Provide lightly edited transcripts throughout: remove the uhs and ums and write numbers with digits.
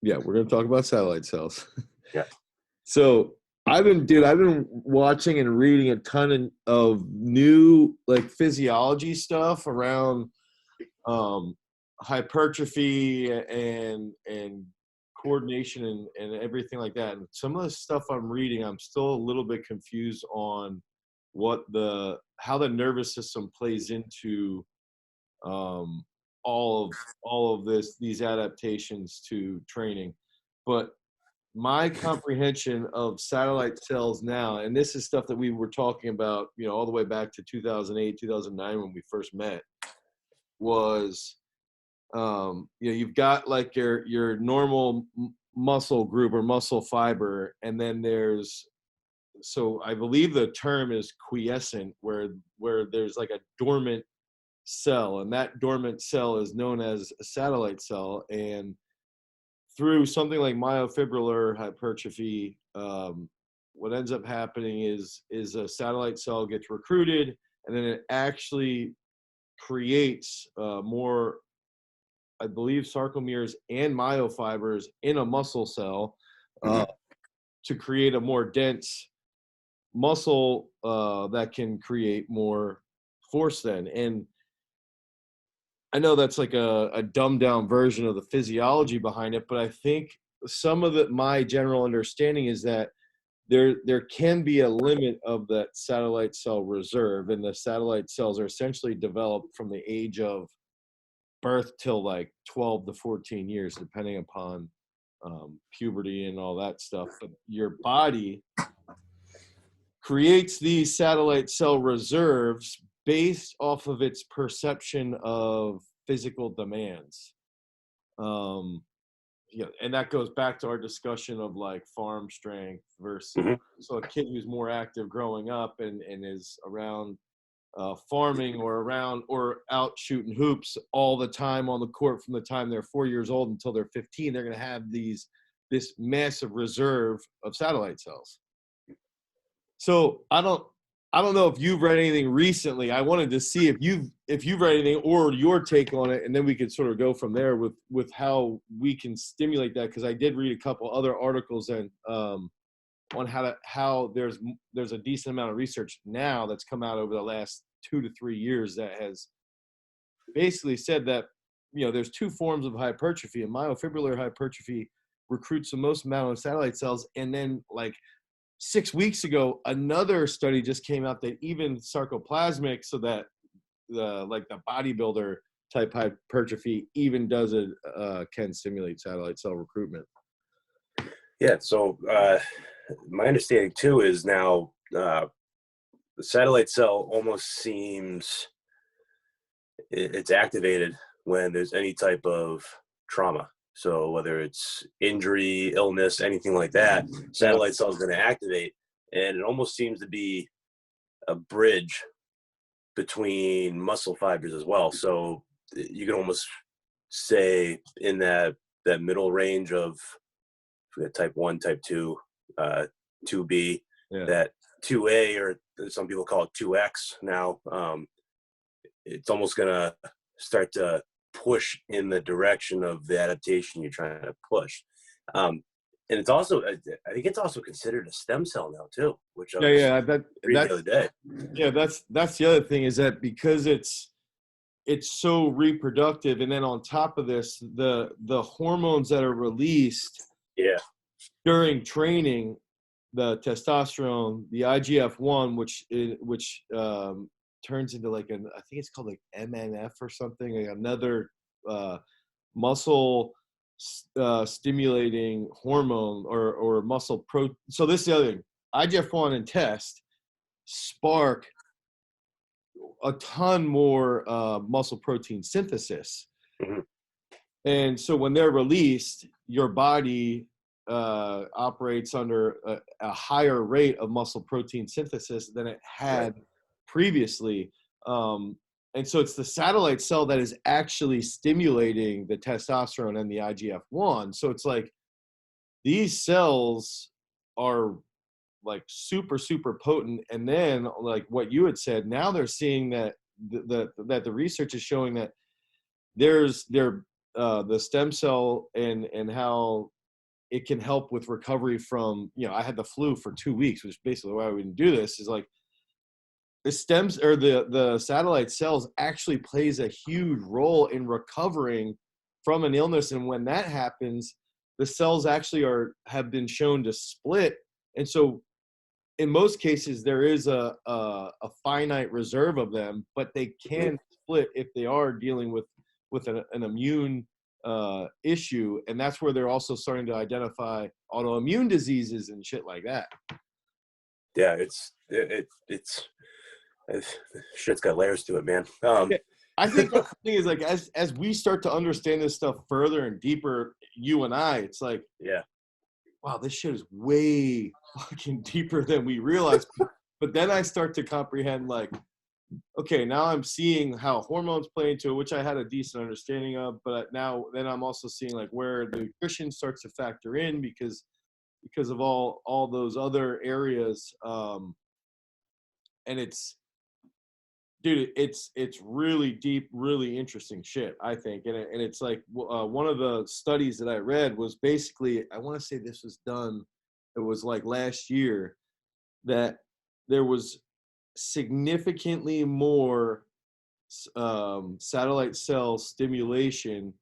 Yeah, we're gonna talk about satellite cells. Yeah. So I've been watching and reading a ton of new like physiology stuff around um, hypertrophy and coordination and everything like that. And some of the stuff I'm reading, I'm still a little bit confused on how the nervous system plays into um, all of these adaptations to training. But my comprehension of satellite cells now, and this is stuff that we were talking about, all the way back to 2008, 2009 when we first met, was you've got like your normal muscle group or muscle fiber, and then so I believe the term is quiescent, where there's like a dormant cell, and that dormant cell is known as a satellite cell. And through something like myofibrillar hypertrophy, what ends up happening is a satellite cell gets recruited, and then it actually creates more, I believe, sarcomeres and myofibers in a muscle cell to create a more dense muscle that can create more force then. And I know that's like a dumbed down version of the physiology behind it, but I think some of my general understanding is that there can be a limit of that satellite cell reserve, and the satellite cells are essentially developed from the age of birth till like 12 to 14 years, depending upon puberty and all that stuff. But your body creates these satellite cell reserves based off of its perception of physical demands. And that goes back to our discussion of like farm strength versus so a kid who's more active growing up and is around farming or out shooting hoops all the time on the court from the time they're 4 years old until they're 15, they're going to have this massive reserve of satellite cells. So I don't know if you've read anything recently. I wanted to see if you've read anything or your take on it, and then we could sort of go from there with how we can stimulate that. Because I did read a couple other articles and on how there's a decent amount of research now that's come out over the last 2 to 3 years that has basically said that there's two forms of hypertrophy, and myofibrillar hypertrophy recruits the most amount of satellite cells, and then like 6 weeks ago, another study just came out that even sarcoplasmic, so that the bodybuilder type hypertrophy even can stimulate satellite cell recruitment. Yeah. So my understanding too is now the satellite cell almost seems it's activated when there's any type of trauma. So whether it's injury, illness, anything like that, satellite cell is going to activate, and it almost seems to be a bridge between muscle fibers as well. So you can almost say in that middle range of type 1, type 2, 2B, that 2A, or some people call it 2X now, it's almost going to start to push in the direction of the adaptation you're trying to push. And it's also, I think it's also considered a stem cell now too, which I was reading the other day. Yeah, that's the other thing, is that because it's so reproductive, and then on top of this, the hormones that are released during training, the testosterone, the IGF-1, which turns into like I think it's called like MNF or something, like another muscle stimulating hormone or muscle pro. So this is the other thing. IGF-1 and test spark a ton more muscle protein synthesis. And so when they're released, your body operates under a higher rate of muscle protein synthesis than it had previously. And so it's the satellite cell that is actually stimulating the testosterone and the IGF-1. So it's like these cells are like super, super potent. And then like what you had said, now they're seeing that the research is showing that they're the stem cell and how it can help with recovery from, I had the flu for 2 weeks, which is basically why we didn't do this, is like the stems or the satellite cells actually plays a huge role in recovering from an illness. And when that happens, the cells actually have been shown to split. And so in most cases, there is a finite reserve of them, but they can split if they are dealing with an immune issue. And that's where they're also starting to identify autoimmune diseases and shit like that. Yeah, it's shit's got layers to it, man. I think the thing is, like, as we start to understand this stuff further and deeper, you and I, it's like, yeah, wow, this shit is way fucking deeper than we realize. But then I start to comprehend, like, okay, now I'm seeing how hormones play into it, which I had a decent understanding of. But then I'm also seeing like where nutrition starts to factor in because of all those other areas. And dude, it's really deep, really interesting shit, I think. And it's like one of the studies that I read was basically, I want to say this was done, it was like last year, that there was significantly more satellite cell stimulation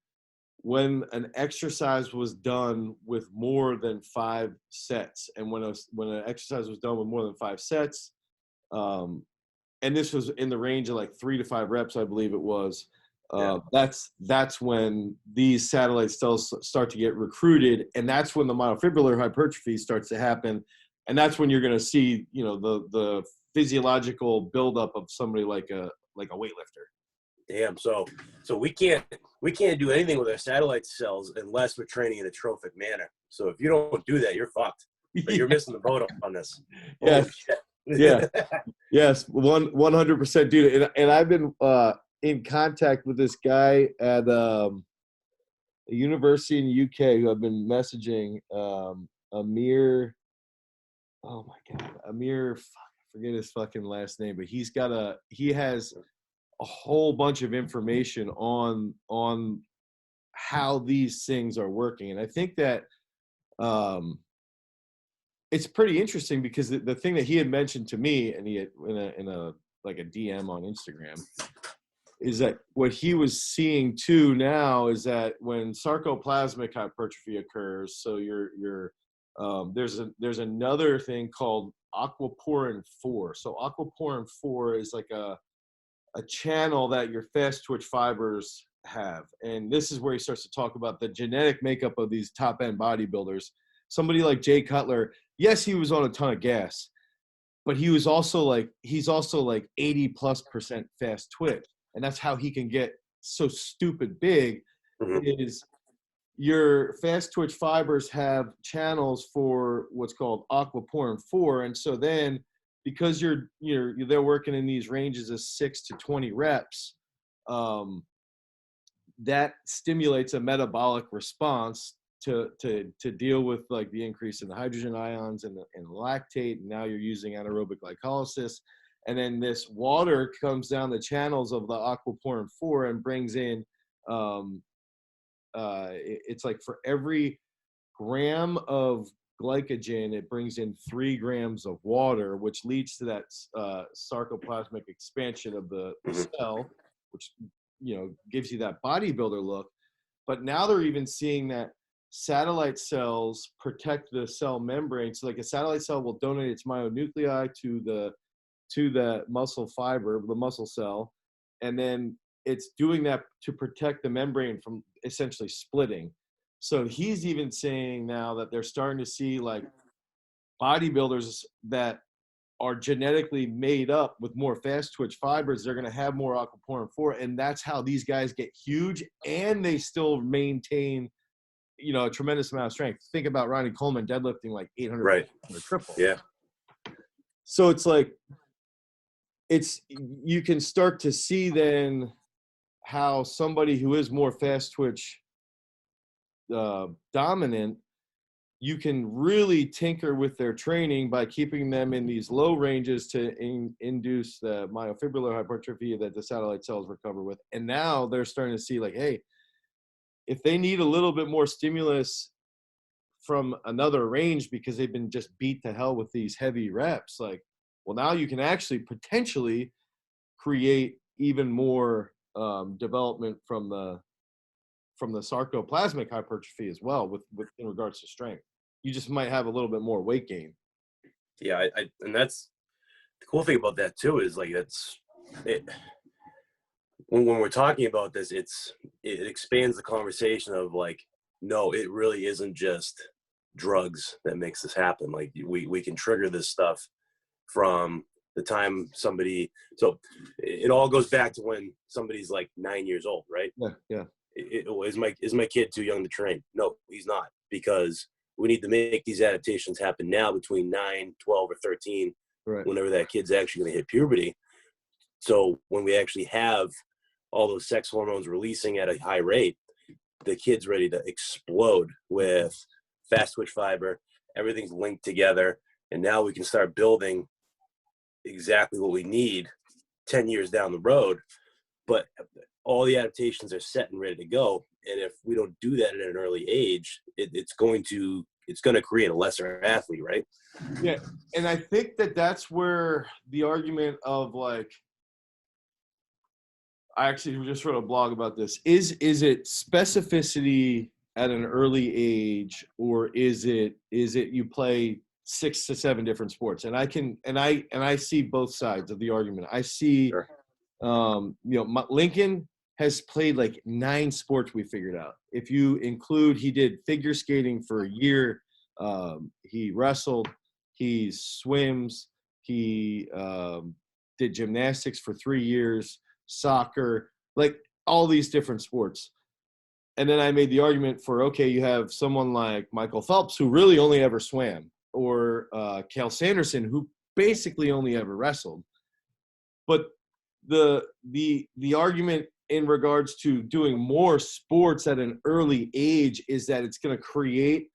when an exercise was done with more than 5 sets. And when an exercise was done with more than 5 sets, and this was in the range of like 3 to 5 reps, I believe it was. That's when these satellite cells start to get recruited, and that's when the myofibrillar hypertrophy starts to happen, and that's when you're going to see, the physiological buildup of somebody like a weightlifter. Damn. So we can't do anything with our satellite cells unless we're training in a trophic manner. So if you don't do that, you're fucked. But you're missing the boat on this. Yeah. Holy shit. Yeah. Yes. 100%, dude. And I've been in contact with this guy at a university in the UK who I've been messaging, Amir. Oh my God, Amir. I forget his fucking last name, but he has a whole bunch of information on how these things are working. And I think that it's pretty interesting because the thing that he had mentioned to me, and he had in a like a DM on Instagram, is that what he was seeing too now is that when sarcoplasmic hypertrophy occurs, so there's another thing called aquaporin 4. So aquaporin 4 is like a channel that your fast twitch fibers have. And this is where he starts to talk about the genetic makeup of these top end bodybuilders. Somebody like Jay Cutler, yes, he was on a ton of gas, but he's also like 80+% fast twitch. And that's how he can get so stupid big. Is your fast twitch fibers have channels for what's called aquaporin 4. And so then, because they're working in these ranges of 6 to 20 reps, that stimulates a metabolic response to deal with like the increase in the hydrogen ions and lactate. And now you're using anaerobic glycolysis, and then this water comes down the channels of the aquaporin 4 and brings in it's like for every gram of glycogen, it brings in 3 grams of water, which leads to that sarcoplasmic expansion of the cell, which gives you that bodybuilder look. But now they're even seeing that satellite cells protect the cell membrane. So like a satellite cell will donate its myonuclei to the muscle fiber, the muscle cell, and then it's doing that to protect the membrane from essentially splitting. So he's even saying now that they're starting to see like bodybuilders that are genetically made up with more fast twitch fibers, they're going to have more aquaporin 4, and that's how these guys get huge and they still maintain a tremendous amount of strength. Think about Ronnie Coleman deadlifting like 800 right on a triple. Yeah. So it's like you can start to see then how somebody who is more fast twitch dominant, you can really tinker with their training by keeping them in these low ranges to induce the myofibrillar hypertrophy that the satellite cells recover with. And now they're starting to see like, hey, if they need a little bit more stimulus from another range because they've been just beat to hell with these heavy reps, like, well, now you can actually potentially create even more development from the sarcoplasmic hypertrophy as well with in regards to strength. You just might have a little bit more weight gain. Yeah, and that's the cool thing about that too, is like when we're talking about this, it expands the conversation of like, no, it really isn't just drugs that makes this happen. Like we can trigger this stuff from the time somebody, so it all goes back to when somebody's like 9 years old, right? Yeah. Is my kid too young to train? No, he's not, because we need to make these adaptations happen now between 9, 12, or 13, Right. whenever that kid's actually going to hit puberty. So when we actually have all those sex hormones releasing at a high rate, the kid's ready to explode with fast twitch fiber. Everything's linked together. And now we can start building exactly what we need 10 years down the road. But all the adaptations are set and ready to go. And if we don't do that at an early age, it's going to create a lesser athlete, right? Yeah. And I think that's where the argument of like, I actually just wrote a blog about this. Is it specificity at an early age, or is it you play 6 to 7 different sports? And I see both sides of the argument. I see, Sure. Lincoln has played like 9 sports we figured out. If you include, he did figure skating for a year. He wrestled, he swims, he did gymnastics for 3 years, soccer, like all these different sports. And then I made the argument for, okay, you have someone like Michael Phelps who really only ever swam, or Cale Sanderson who basically only ever wrestled. But the argument in regards to doing more sports at an early age is that it's going to create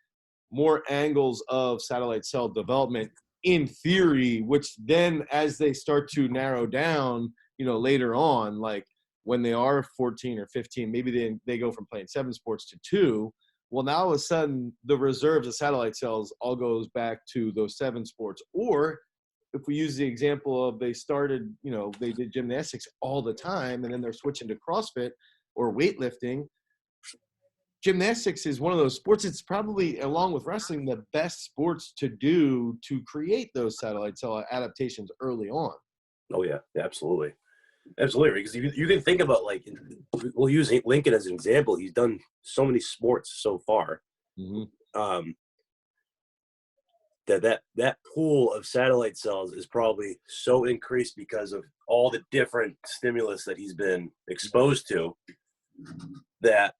more angles of satellite cell development in theory, which then as they start to narrow down, later on, like when they are 14 or 15, maybe they go from playing 7 sports to 2. Well, now all of a sudden the reserves of satellite cells all goes back to those 7 sports. Or if we use the example of they did gymnastics all the time and then they're switching to CrossFit or weightlifting. Gymnastics is one of those sports. It's probably, along with wrestling, the best sports to do to create those satellite cell adaptations early on. Oh yeah, absolutely. Absolutely, because you can think about, like, we'll use Lincoln as an example. He's done so many sports so far. Mm-hmm. That pool of satellite cells is probably so increased because of all the different stimulus that he's been exposed to, that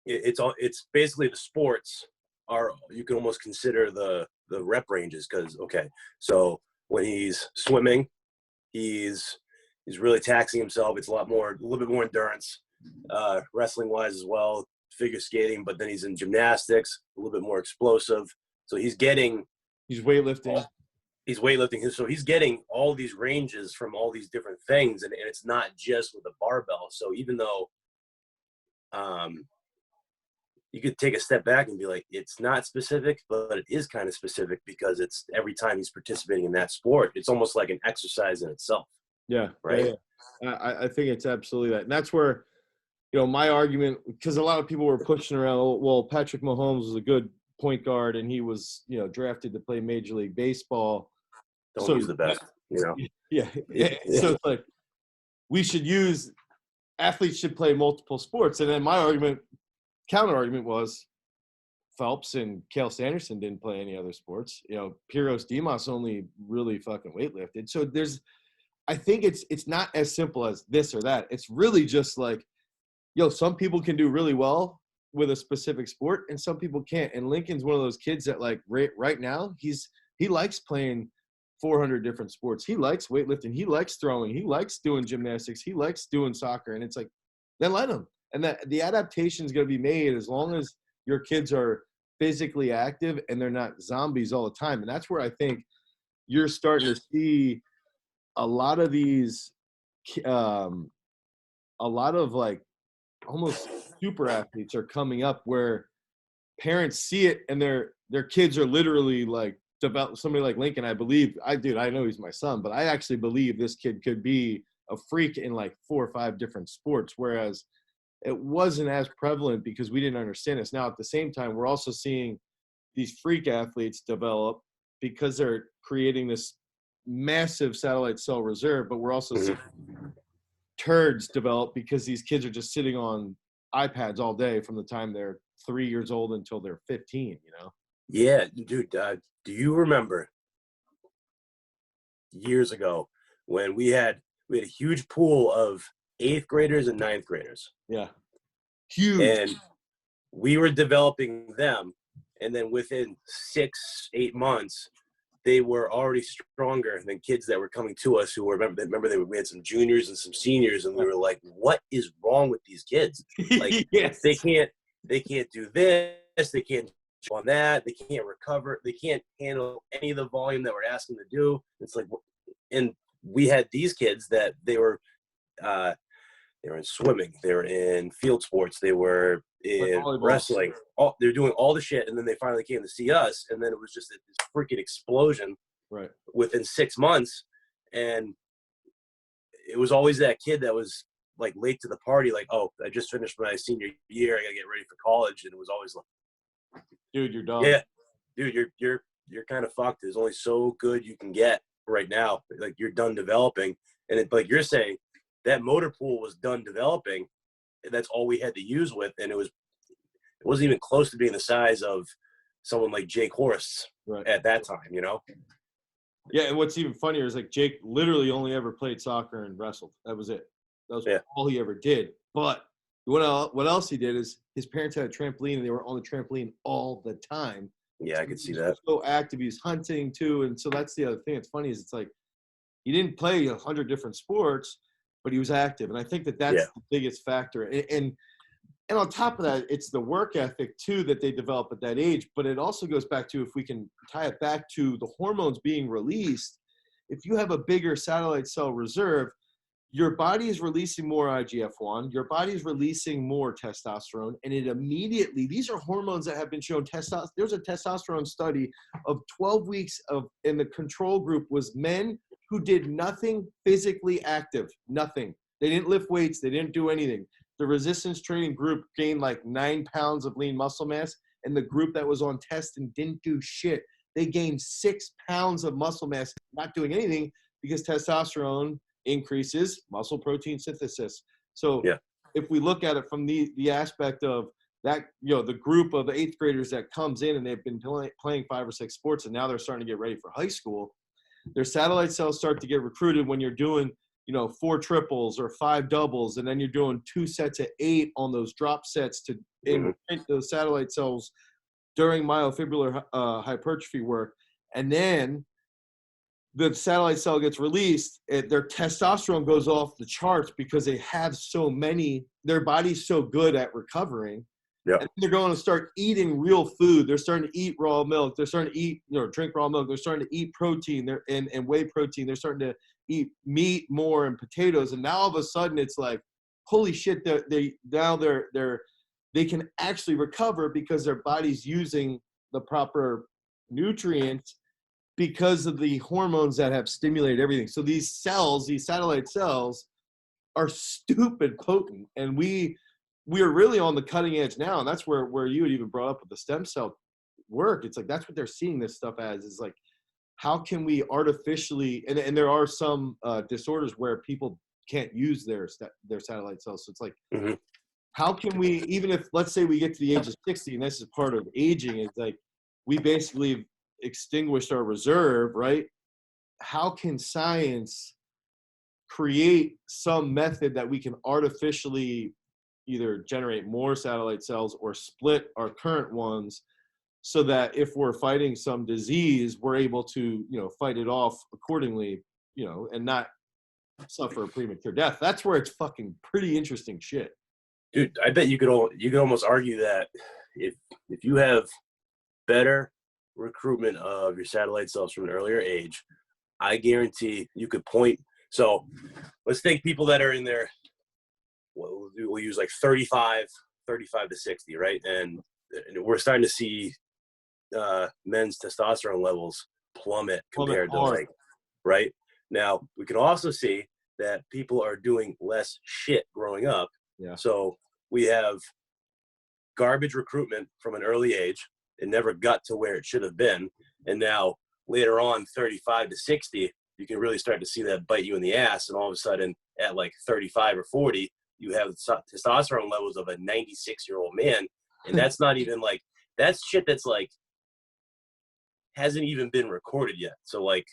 it's basically the sports are, you can almost consider the rep ranges, because okay, so when he's swimming, he's really taxing himself. It's a little bit more endurance, wrestling wise as well, figure skating, but then he's in gymnastics, a little bit more explosive. So he's weightlifting. So he's getting all these ranges from all these different things. And it's not just with a barbell. So even though you could take a step back and be like, it's not specific, but it is kind of specific, because it's every time he's participating in that sport, it's almost like an exercise in itself. Yeah. Right. Yeah. I think it's absolutely that. And that's where, my argument, because a lot of people were pushing around, well, Patrick Mahomes was a good point guard and he was, drafted to play Major League Baseball. Use the best, Yeah. So it's like, athletes should play multiple sports. And then my counter argument was, Phelps and Cale Sanderson didn't play any other sports. Pyrrhos Dimos only really fucking weightlifted. So I think it's not as simple as this or that. It's really just like, some people can do really well with a specific sport and some people can't. And Lincoln's one of those kids that, like, right now, he likes playing 400 different sports. He likes weightlifting. He likes throwing. He likes doing gymnastics. He likes doing soccer. And it's like, then let him. And that the adaptation is going to be made as long as your kids are physically active and they're not zombies all the time. And that's where I think you're starting to see a lot of these, a lot of, like, almost super athletes are coming up where parents see it and their kids are literally like develop. Somebody like Lincoln, I believe, I know he's my son, but I actually believe this kid could be a freak in like 4 or 5 different sports, whereas it wasn't as prevalent because we didn't understand this. Now, at the same time, we're also seeing these freak athletes develop because they're creating this massive satellite cell reserve, but we're also seeing turds develop because these kids are just sitting on iPads all day from the time they're 3 years old until they're 15, you know? Yeah, dude. Do you remember years ago when we had a huge pool of 8th graders and 9th graders? Yeah. Huge. And we were developing them, and then within 6-8 months, they were already stronger than kids that were coming to us who were we had some juniors and some seniors, and we were like, what is wrong with these kids? Like, yes. they can't do this, they can't on that, they can't recover, they can't handle any of the volume that we're asking them to do. It's like, and we had these kids that they were in swimming, they were in field sports, they were in wrestling. They're doing all the shit, and then they finally came to see us, and then it was just this freaking explosion right within 6 months. And it was always that kid that was like late to the party, like, oh, I just finished my senior year, I gotta get ready for college. And it was always like, dude, you're done. Yeah, dude, you're kind of fucked. There's only so good you can get right now. Like, you're done developing. And it, like you're saying, that motor pool was done developing. That's all we had to use with, and it wasn't even close to being the size of someone like Jake Horst at that time, you know? Yeah, and what's even funnier is like Jake literally only ever played soccer and wrestled. That was it. That was all he ever did. But what else he did is his parents had a trampoline, and they were on the trampoline all the time. Yeah, I could see that. So active. He was hunting too, and so that's the other thing. It's funny is it's like he didn't play 100 different sports, but he was active, and I think that's the biggest factor. And on top of that, it's the work ethic too that they develop at that age. But it also goes back to, if we can tie it back to the hormones being released, if you have a bigger satellite cell reserve, your body is releasing more IGF-1, your body is releasing more testosterone, and it immediately, these are hormones that have been shown, there's a testosterone study of 12 weeks in the control group was men who did nothing physically active, nothing. They didn't lift weights, they didn't do anything. The resistance training group gained like 9 pounds of lean muscle mass, and the group that was on test and didn't do shit, they gained 6 pounds of muscle mass not doing anything, because testosterone increases muscle protein synthesis. So if we look at it from the aspect of that, you know, the group of 8th graders that comes in and they've been playing 5 or 6 sports, and now they're starting to get ready for high school, their satellite cells start to get recruited when you're doing, you know, 4 triples or 5 doubles, and then you're doing 2 sets of 8 on those drop sets to imprint those satellite cells during myofibrillar hypertrophy work. And then the satellite cell gets released, their testosterone goes off the charts because they have so many, their body's so good at recovering. Yeah. And they're going to start eating real food. They're starting to eat raw milk. They're starting to eat, you know, drink raw milk. They're starting to eat protein and whey protein. They're starting to eat meat more and potatoes. And now all of a sudden it's like, holy shit, they can actually recover because their body's using the proper nutrients because of the hormones that have stimulated everything. So these cells, these satellite cells, are stupid potent. And we are really on the cutting edge now. And that's where you had even brought up with the stem cell work. It's like, that's what they're seeing this stuff as, is like, how can we artificially, and there are some disorders where people can't use their satellite cells. So it's like, how can we, even if, let's say we get to the age of 60, and this is part of aging, it's like, we basically extinguished our reserve, right? How can science create some method that we can artificially either generate more satellite cells or split our current ones, so that if we're fighting some disease, we're able to, you know, fight it off accordingly, you know, and not suffer a premature death? That's where it's fucking pretty interesting shit. Dude, I bet you could almost argue that if you have better recruitment of your satellite cells from an earlier age, I guarantee you could point. So let's take people that are in their we'll use like 35 to 60, right? And we're starting to see men's testosterone levels plummet compared to like, right? Now, we can also see that people are doing less shit growing up. Yeah. So we have garbage recruitment from an early age. It never got to where it should have been. And now later on, 35 to 60, you can really start to see that bite you in the ass. And all of a sudden at like 35 or 40, you have testosterone levels of a 96-year-old man. And that's not even like, that's shit that's like, hasn't even been recorded yet. So like,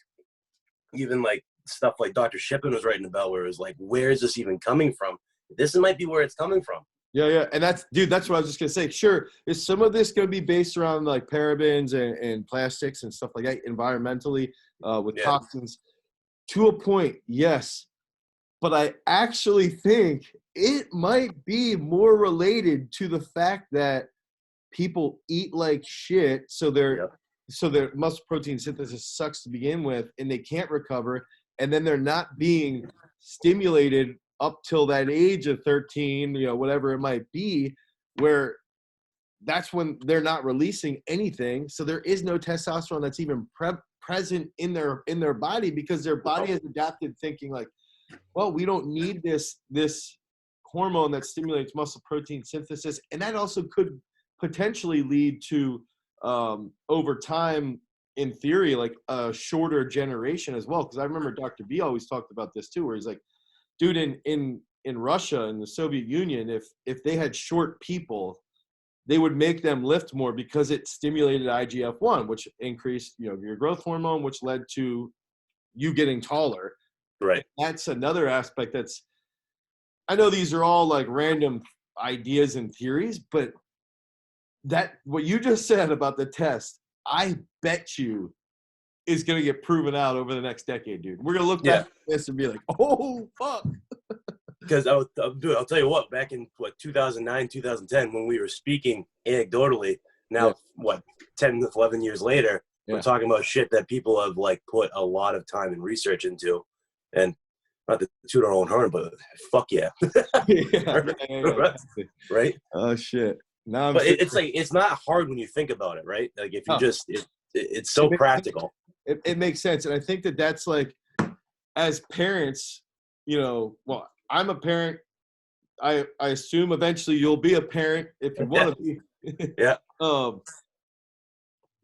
even like stuff like Dr. Shippen was writing about, where it was like, where is this even coming from? This might be where it's coming from. Yeah. And that's what I was just going to say. Sure. Is some of this going to be based around like parabens and plastics and stuff like that environmentally with toxins? To a point, yes. But I actually think it might be more related to the fact that people eat like shit. So their muscle protein synthesis sucks to begin with, and they can't recover. And then they're not being stimulated up till that age of 13, whatever it might be, where that's when they're not releasing anything. So there is no testosterone that's even present in their body, because their body has adapted thinking like, well, we don't need this hormone that stimulates muscle protein synthesis. And that also could potentially lead to over time, in theory, like a shorter generation as well. Because I remember Dr. B always talked about this too, where he's like, dude, in Russia and the Soviet Union, if they had short people, they would make them lift more because it stimulated IGF-1, which increased, your growth hormone, which led to you getting taller. Right. That's another aspect I know these are all like random ideas and theories, but that what you just said about the test, I bet you is going to get proven out over the next decade, dude. We're going to look back at this and be like, oh, fuck. Because I'll tell you what, back in 2009, 2010, when we were speaking anecdotally, now 10, 11 years later, we're talking about shit that people have like put a lot of time and research into. And not to toot our own horn, but fuck yeah. Right? Oh, shit. Now but it's like, it's not hard when you think about it, right? Like if you just, it's so practical. It makes sense. And I think that's like, as parents, well, I'm a parent. I assume eventually you'll be a parent if you want to be. Yeah.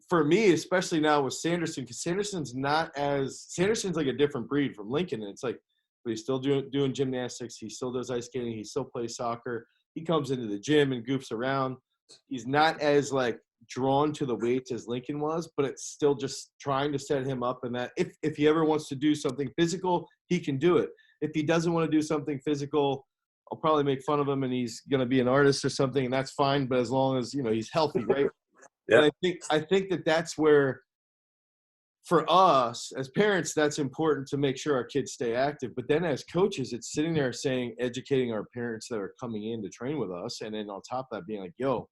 For me, especially now with Sanderson, because Sanderson's like a different breed from Lincoln. And it's like, but he's still doing gymnastics. He still does ice skating. He still plays soccer. He comes into the gym and goofs around. He's not as like drawn to the weights as Lincoln was, but it's still just trying to set him up. And that if he ever wants to do something physical, he can do it. If he doesn't want to do something physical, I'll probably make fun of him and he's going to be an artist or something, and that's fine. But as long as, he's healthy, right? Yeah. And I think that's where, for us as parents, that's important to make sure our kids stay active. But then as coaches, it's sitting there educating our parents that are coming in to train with us. And then on top of that, being like, yo,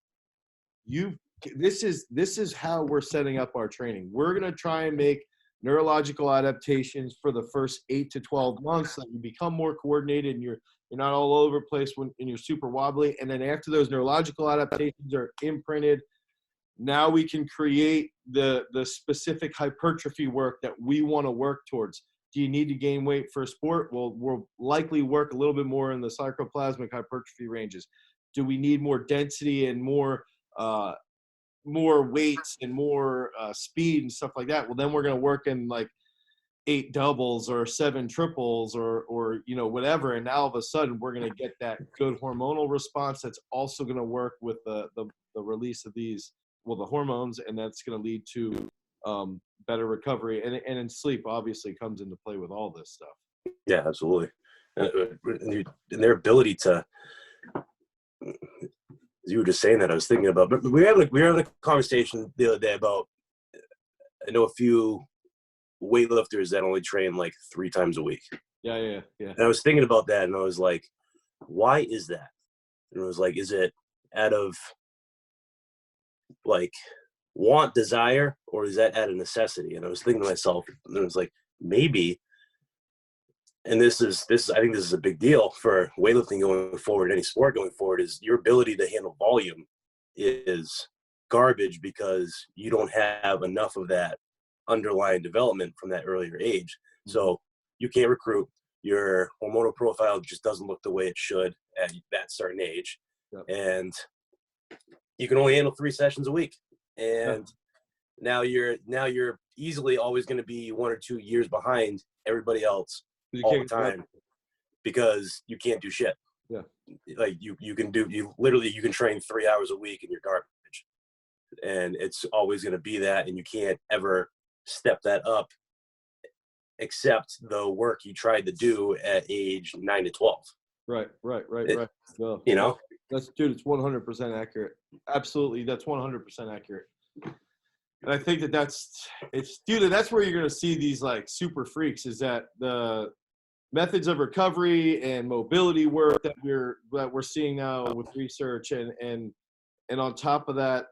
this is how we're setting up our training. We're going to try and make neurological adaptations for the first 8 to 12 months so that you become more coordinated and you're not all over the place and you're super wobbly. And then after those neurological adaptations are imprinted, now we can create the specific hypertrophy work that we want to work towards. Do you need to gain weight for a sport? Well, we'll likely work a little bit more in the sarcoplasmic hypertrophy ranges. Do we need more density and more weights and more speed and stuff like that? Well, then we're going to work in like 8 doubles or 7 triples or whatever. And now all of a sudden we're going to get that good hormonal response that's also going to work with the release of these, the hormones, and that's going to lead to better recovery. And in sleep obviously comes into play with all this stuff. Yeah, absolutely. And their ability to, as you were just saying that, I was thinking about, but we were having a conversation the other day about, I know a few weightlifters that only train like 3 times a week. Yeah. And I was thinking about that, and I was like, why is that? And it was like, is it out of like want, desire, or is that out of necessity? And I was thinking to myself, and it was like, maybe and this is I think this is a big deal for weightlifting going forward, any sport going forward, is your ability to handle volume is garbage because you don't have enough of that underlying development from that earlier age. So you can't recruit. Your hormonal profile just doesn't look the way it should at that certain age. Yep. And you can only handle 3 sessions a week. And now you're easily always going to be 1 or 2 years behind everybody else all the time because you can't do shit. Yeah. Like you can train 3 hours a week and you're garbage. And it's always going to be that, and you can't ever step that up except the work you tried to do at age 9 to 12. Right. No, you know, it's 100% accurate. Absolutely. That's 100% accurate. And I think that's where you're going to see these like super freaks, is that the methods of recovery and mobility work that we're seeing now with research, and on top of that,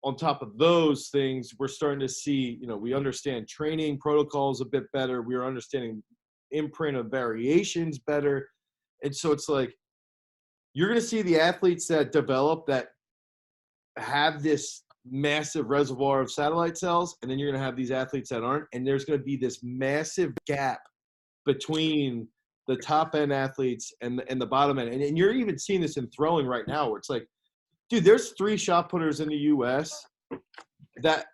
on top of those things, we're starting to see, we understand training protocols a bit better. We're understanding imprint of variations better. And so it's like, you're going to see the athletes that develop that have this massive reservoir of satellite cells, and then you're going to have these athletes that aren't. And there's going to be this massive gap between the top end athletes and the bottom end. And you're even seeing this in throwing right now, where it's like, dude, there's 3 shot putters in the U.S. that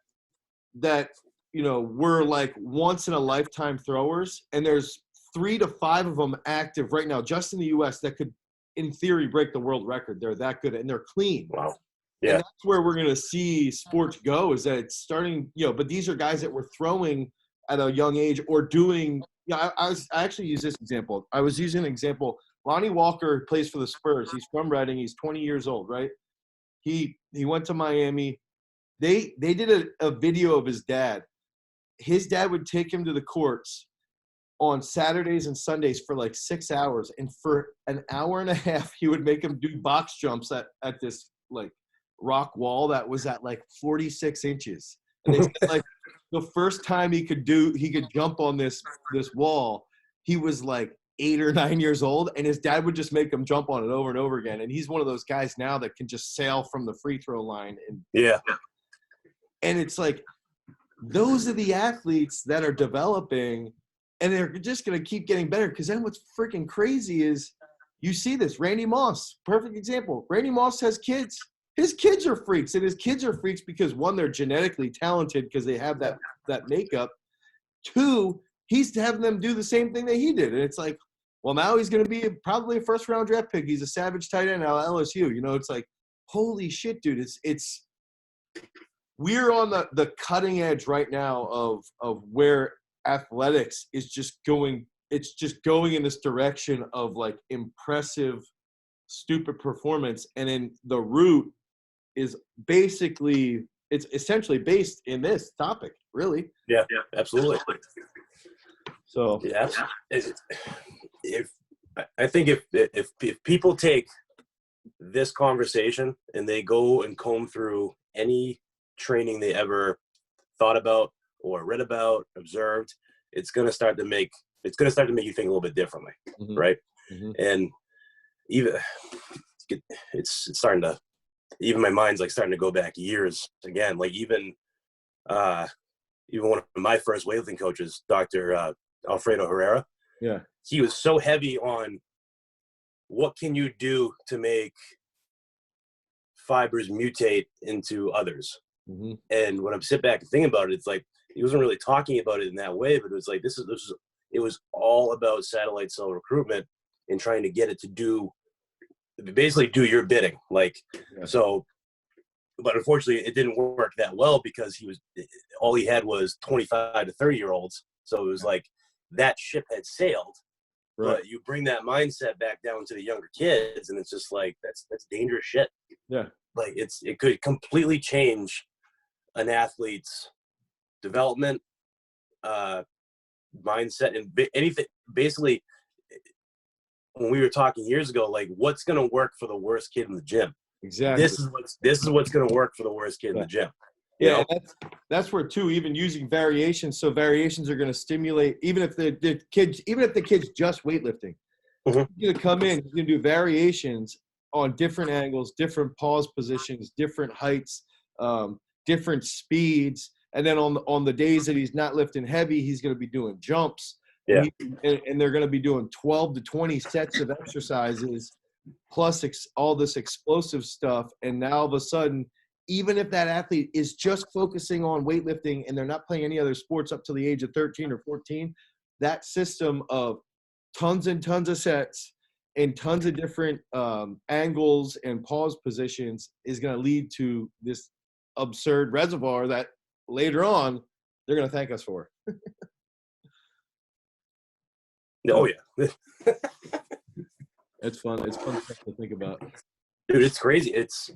were like once in a lifetime throwers, and there's 3 to 5 of them active right now just in the U.S. that could, in theory, break the world record. They're that good, and they're clean. Wow. Yeah. And that's where we're going to see sports go, is that it's starting, but these are guys that were throwing at a young age or doing, I actually use this example. I was using an example. Lonnie Walker plays for the Spurs. He's from Reading. He's 20 years old, right? He went to Miami. They did a video of his dad. His dad would take him to the courts on Saturdays and Sundays for like 6 hours. And for an hour and a half, he would make him do box jumps at this like rock wall that was at like 46 inches. And they said like the first time he could jump on this wall, he was like 8 or 9 years old, and his dad would just make him jump on it over and over again. And he's one of those guys now that can just sail from the free throw line. And it's like, those are the athletes that are developing, and they're just going to keep getting better. Because then what's freaking crazy is you see this. Randy Moss, perfect example. Randy Moss has kids. His kids are freaks, and his kids are freaks because, 1, they're genetically talented because they have that makeup. 2, he's having them do the same thing that he did. And it's like, well, now he's going to be probably a first-round draft pick. He's a savage tight end at LSU. It's like, holy shit, dude. We're on the cutting edge right now of where athletics is just going. It's just going in this direction of like impressive, stupid performance. And then the root is basically, it's essentially based in this topic, really. Yeah, absolutely. So yeah, I think if people take this conversation and they go and comb through any training they ever thought about or read about, observed, it's going to start to make you think a little bit differently, right? And even it's starting to, even my mind's like starting to go back years again. Like even one of my first weightlifting coaches, Dr. Alfredo Herrera. Yeah. He was so heavy on what can you do to make fibers mutate into others. And when I sit back and think about it, it's like he wasn't really talking about it in that way, but it was like it was all about satellite cell recruitment and trying to get it to basically do your bidding. Like, so, but unfortunately it didn't work that well because all he had was 25 to 30-year-olds. So it was like that ship had sailed. Right. But you bring that mindset back down to the younger kids, and it's just like that's dangerous shit. Yeah. Like it could completely change an athlete's development, mindset, and anything. Basically, when we were talking years ago, like what's going to work for the worst kid in the gym? Exactly. This is what's going to work for the worst kid in the gym. Yeah, that's where too, even using variations. So variations are going to stimulate, even if the kid's just weightlifting, Mm-hmm. he's going to come in, he's going to do variations on different angles, different pause positions, different heights, different speeds. And then on the days that he's not lifting heavy, he's going to be doing jumps. Yeah. And they're going to be doing 12 to 20 sets of exercises plus all this explosive stuff. And now all of a sudden, even if that athlete is just focusing on weightlifting and they're not playing any other sports up to the age of 13 or 14, that system of tons and tons of sets and tons of different angles and pause positions is going to lead to this absurd reservoir that later on they're going to thank us for. Oh yeah. It's fun. It's fun stuff to think about. Dude, it's crazy. It's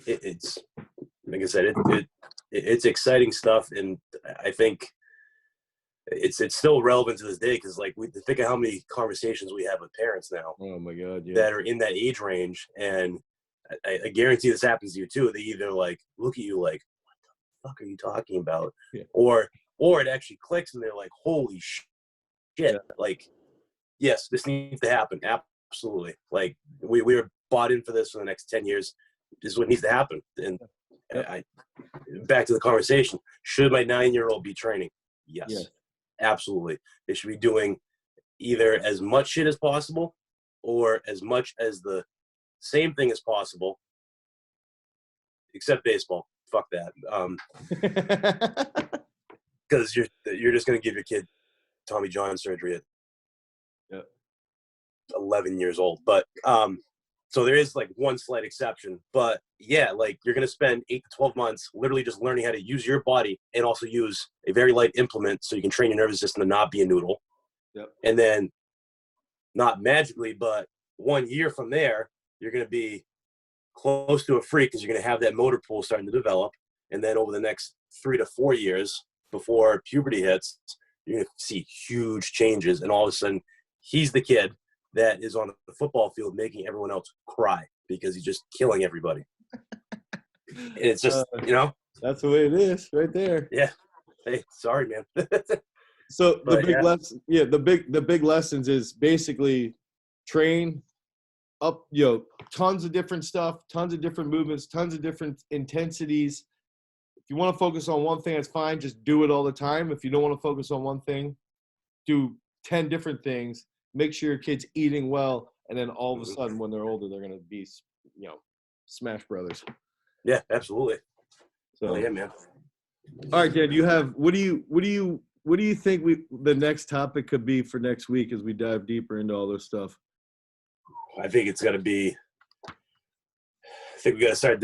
like I said, it's exciting stuff, and I think it's still relevant to this day because like we think of how many conversations we have with parents now. Oh my God, yeah. That are in that age range, and I guarantee this happens to you too. They either like look at you like, "What the fuck are you talking about?" Yeah. Or it actually clicks, and they're like, "Holy shit!" Yeah. Like, yes, this needs to happen. Absolutely. Like we were bought in for this for the next 10 years. This is what needs to happen. And I back to the conversation. Should my 9-year-old be training? Yes. Absolutely. They should be doing either as much shit as possible or as much as the same thing as possible, except baseball. Fuck that. Because you're just going to give your kid Tommy John surgery at 11 years old. But so there is like one slight exception. But yeah, like you're going to spend 8 to 12 months literally just learning how to use your body and also use a very light implement so you can train your nervous system to not be a noodle. Yep. And then not magically, but 1 year from there, you're going to be close to a freak because you're going to have that motor pool starting to develop. And then over the next 3 to 4 years before puberty hits, you're going to see huge changes. And all of a sudden, he's the kid that is on the football field making everyone else cry because he's just killing everybody. And it's just, That's the way it is right there. Yeah. Hey, sorry, man. So the big lessons is basically train up, tons of different stuff, tons of different movements, tons of different intensities. If you want to focus on one thing, that's fine. Just do it all the time. If you don't want to focus on one thing, do 10 different things. Make sure your kid's eating well. And then all of a sudden, when they're older, they're going to be, Smash Brothers. Yeah, absolutely. So yeah, man. All right, Dan, what do you think the next topic could be for next week as we dive deeper into all this stuff? I think it's going to be, I think we got to start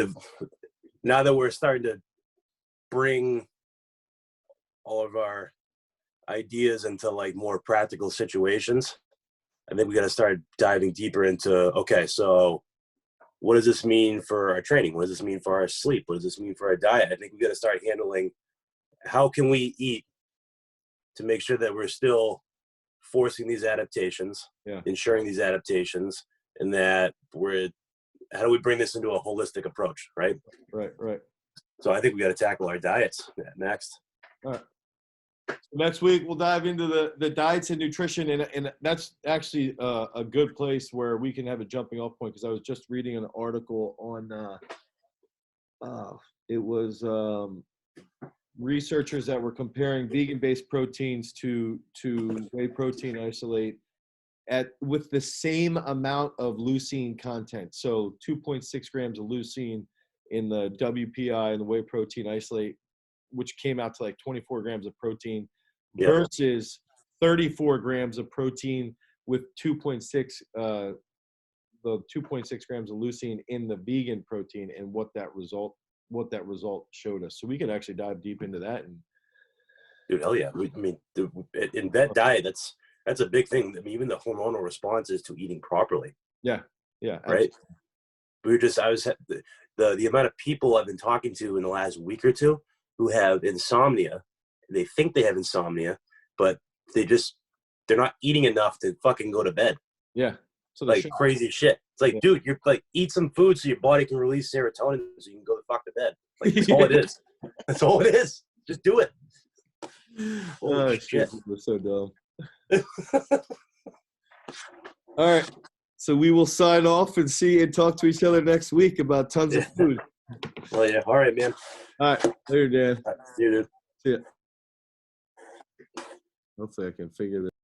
now that we're starting to bring all of our ideas into like more practical situations, I think we got to start diving deeper into, okay, so what does this mean for our training? What does this mean for our sleep? What does this mean for our diet? I think we got to start handling how can we eat to make sure that we're still forcing these adaptations, ensuring these adaptations, and that how do we bring this into a holistic approach, right? Right. So I think we got to tackle our diets next. All right. So next week we'll dive into the diets and nutrition, and that's actually a good place where we can have a jumping off point, because I was just reading an article on it was researchers that were comparing vegan-based proteins to whey protein isolate with the same amount of leucine content. So 2.6 grams of leucine in the WPI and the whey protein isolate, which came out to like 24 grams of protein versus 34 grams of protein with 2.6 grams of leucine in the vegan protein, and what that result showed us. So we could actually dive deep into that. And dude, hell yeah. I mean, in that diet, that's a big thing. I mean, even the hormonal responses to eating properly. Yeah. Right. The amount of people I've been talking to in the last week or two who have insomnia. They think they have insomnia, but they're not eating enough to fucking go to bed. Yeah. So like crazy shit. It's like, dude, you're like, eat some food so your body can release serotonin so you can go the fuck to bed. Like, that's all it is. That's all it is. Just do it. Oh, shit. We're so dumb. All right. So we will sign off and see and talk to each other next week about tons of food. Well, yeah. All right, man. All right. Later, Dan. All right, see you, dude. See ya. Hopefully I can figure this.